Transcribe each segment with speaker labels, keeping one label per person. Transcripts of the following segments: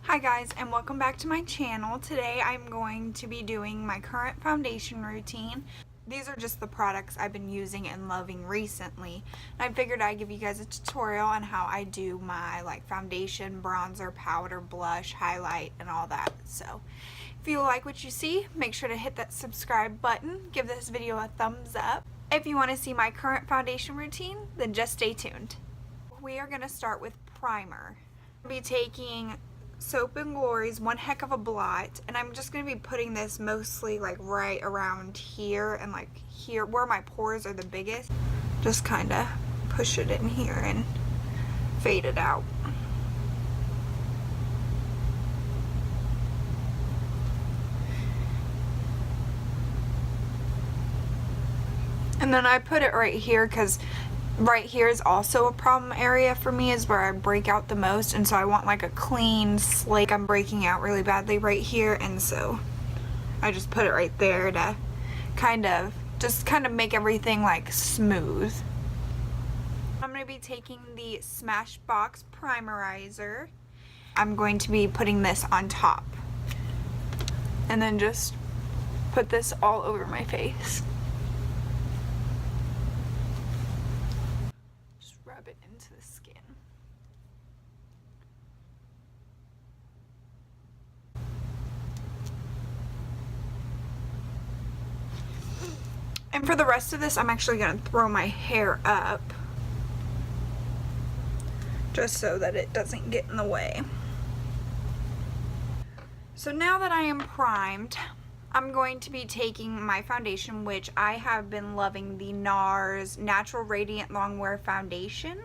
Speaker 1: Hi guys, and welcome back to my channel. Today I'm going to be doing my current foundation routine. These are just the products I've been using and loving recently. And I figured I'd give you guys a tutorial on how I do my foundation, bronzer, powder, blush, highlight, and all that. So if you like what you see, make sure to hit that subscribe button, give this video a thumbs up. If you want to see my current foundation routine, then just stay tuned. We are going to start with primer. I'll be taking Soap and Glory's One Heck of a Blot, and I'm just going to be putting this mostly right around here and here where my pores are the biggest. Just kind of push it in here and fade it out. And then I put it right here because right here is also a problem area for me, is where I break out the most, and so I want a clean slate. I'm breaking out really badly right here, and so I just put it right there to kind of make everything smooth. I'm going to be taking the Smashbox Primerizer. I'm going to be putting this on top and then just put this all over my face. Rub it into the skin. And for the rest of this, I'm actually going to throw my hair up just so that it doesn't get in the way. So now that I am primed, I'm going to be taking my foundation, which I have been loving, the NARS Natural Radiant Longwear Foundation,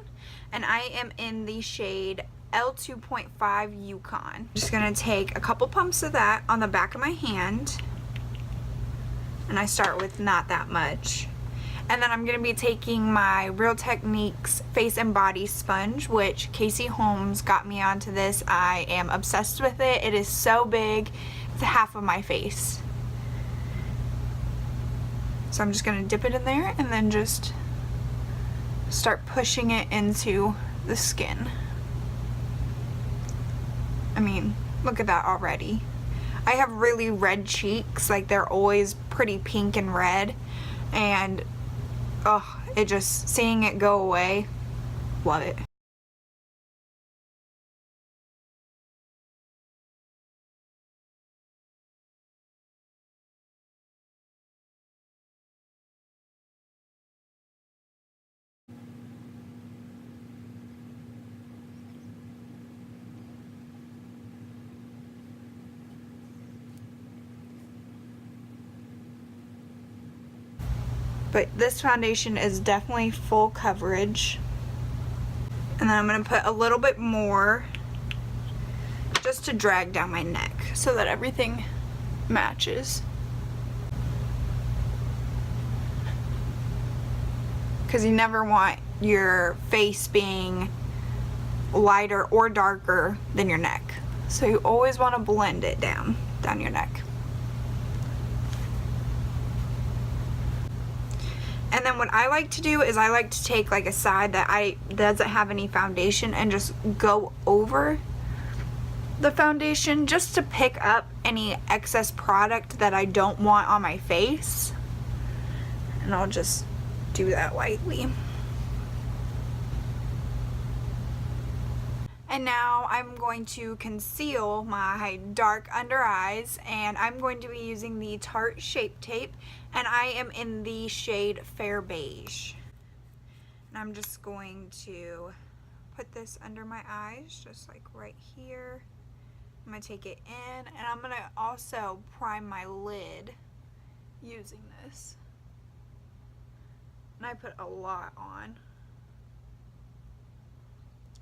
Speaker 1: and I am in the shade L2.5 Yukon. I'm just going to take a couple pumps of that on the back of my hand, and I start with not that much. And then I'm going to be taking my Real Techniques Face and Body Sponge, which Casey Holmes got me onto this. I am obsessed with it. It is so big. It's half of my face. So I'm just going to dip it in there and then just start pushing it into the skin. I mean, look at that already. I have really red cheeks, they're always pretty pink and red, and it just, seeing it go away, love it. But this foundation is definitely full coverage. And then I'm going to put a little bit more just to drag down my neck so that everything matches. Because you never want your face being lighter or darker than your neck. So you always want to blend it down your neck. And then what I like to do is I like to take a side that doesn't have any foundation and just go over the foundation just to pick up any excess product that I don't want on my face. And I'll just do that lightly. And now I'm going to conceal my dark under eyes, and I'm going to be using the Tarte Shape Tape, and I am in the shade Fair Beige. And I'm just going to put this under my eyes, just right here. I'm going to take it in, and I'm going to also prime my lid using this. And I put a lot on.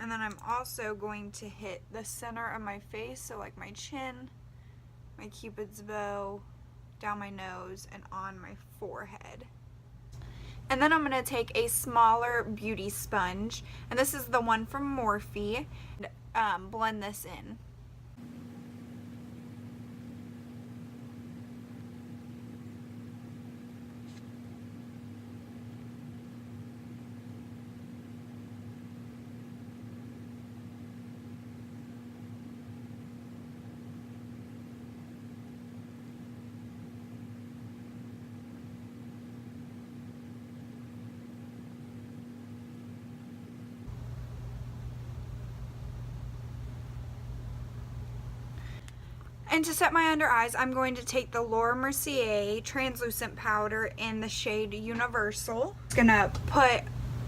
Speaker 1: And then I'm also going to hit the center of my face, so my chin, my cupid's bow, down my nose, and on my forehead. And then I'm going to take a smaller beauty sponge, and this is the one from Morphe, and blend this in. And to set my under eyes, I'm going to take the Laura Mercier translucent powder in the shade Universal. I'm gonna put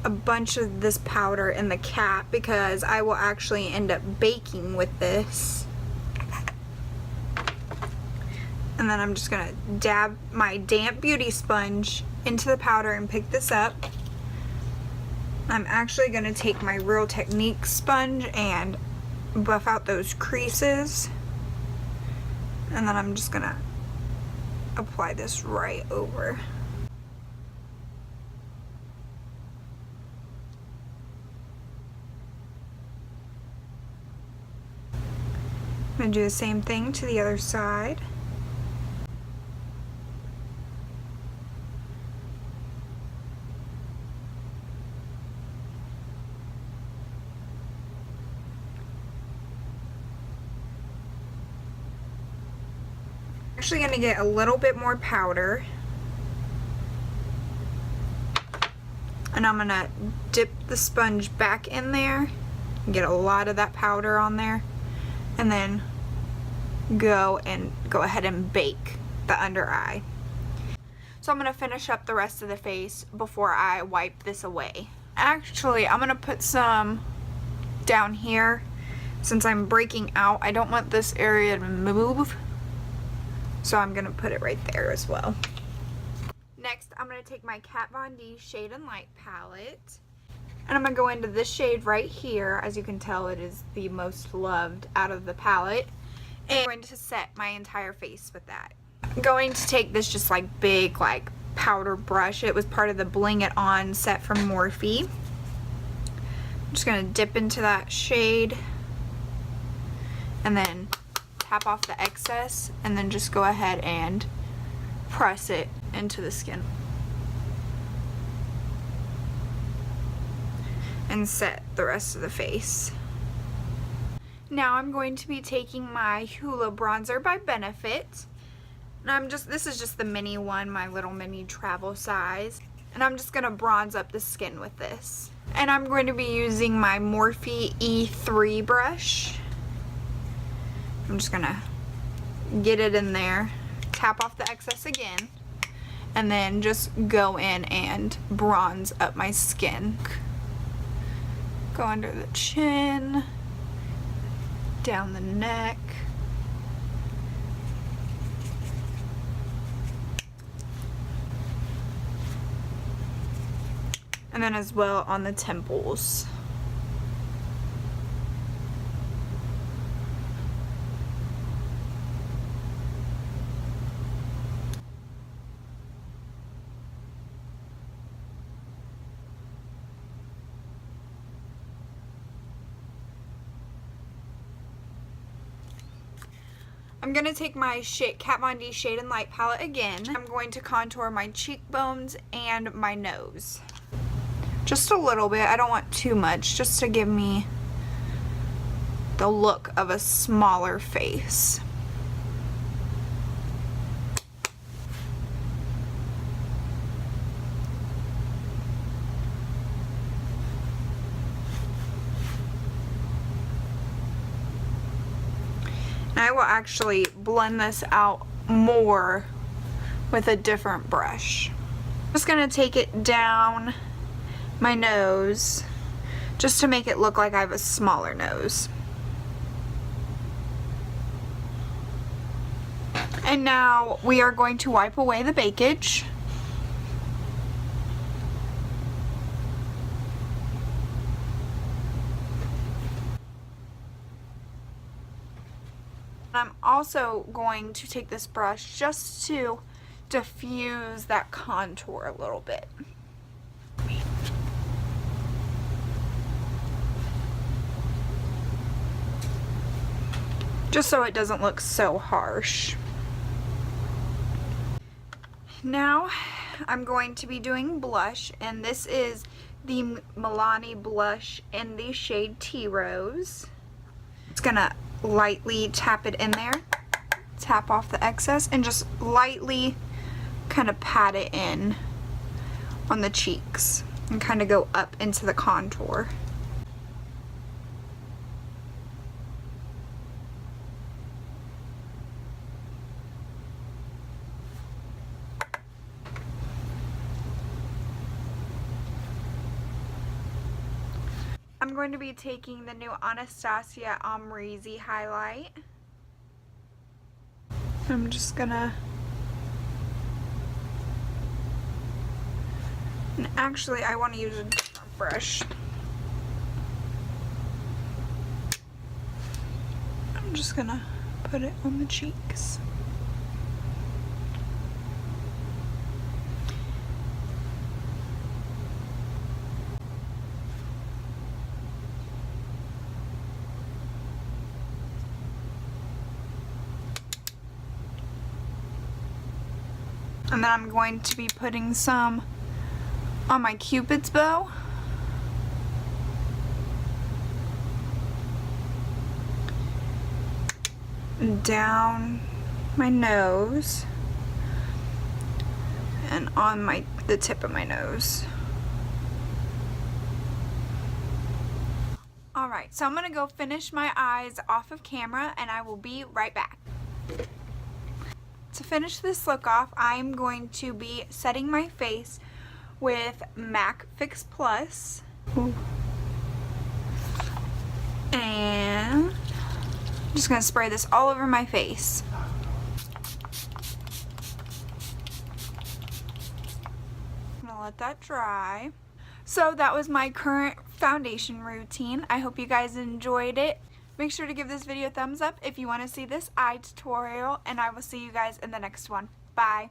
Speaker 1: a bunch of this powder in the cap because I will actually end up baking with this. And then I'm just gonna dab my damp beauty sponge into the powder and pick this up. I'm actually gonna take my Real Technique sponge and buff out those creases. And then I'm just gonna apply this right over. I'm gonna do the same thing to the other side. Actually going to get a little bit more powder, and I'm going to dip the sponge back in there and get a lot of that powder on there, and then go ahead and bake the under eye. So I'm going to finish up the rest of the face before I wipe this away. Actually, I'm going to put some down here since I'm breaking out. I don't want this area to move. So I'm going to put it right there as well. Next, I'm going to take my Kat Von D Shade and Light palette. And I'm going to go into this shade right here. As you can tell, it is the most loved out of the palette. And I'm going to set my entire face with that. I'm going to take this just like big like powder brush. It was part of the Bling It On set from Morphe. I'm just going to dip into that shade. And then tap off the excess, and then just go ahead and press it into the skin and set the rest of the face. Now I'm going to be taking my Hoola bronzer by Benefit, and this is just the mini one, my little mini travel size, and I'm just gonna bronze up the skin with this. And I'm going to be using my Morphe E3 brush. I'm just gonna get it in there, tap off the excess again, and then just go in and bronze up my skin. Go under the chin, down the neck, and then as well on the temples. I'm going to take my Kat Von D Shade and Light palette again. I'm going to contour my cheekbones and my nose. Just a little bit. I don't want too much, just to give me the look of a smaller face. I will actually blend this out more with a different brush. I'm just going to take it down my nose just to make it look like I have a smaller nose. And now we are going to wipe away the bakage. I'm also going to take this brush just to diffuse that contour a little bit. Just so it doesn't look so harsh. Now I'm going to be doing blush, and this is the Milani blush in the shade Tea Rose. It's gonna lightly tap it in there, tap off the excess, and just lightly kind of pat it in on the cheeks and kind of go up into the contour. I'm going to be taking the new Anastasia Amrezy highlight. I'm just gonna, and actually I want to use a different brush. I'm just gonna put it on the cheeks. And then I'm going to be putting some on my Cupid's bow. Down my nose. And on the tip of my nose. Alright, so I'm going to go finish my eyes off of camera and I will be right back. To finish this look off, I'm going to be setting my face with MAC Fix Plus. Ooh. And I'm just going to spray this all over my face. I'm going to let that dry. So that was my current foundation routine. I hope you guys enjoyed it. Make sure to give this video a thumbs up if you want to see this eye tutorial, and I will see you guys in the next one. Bye.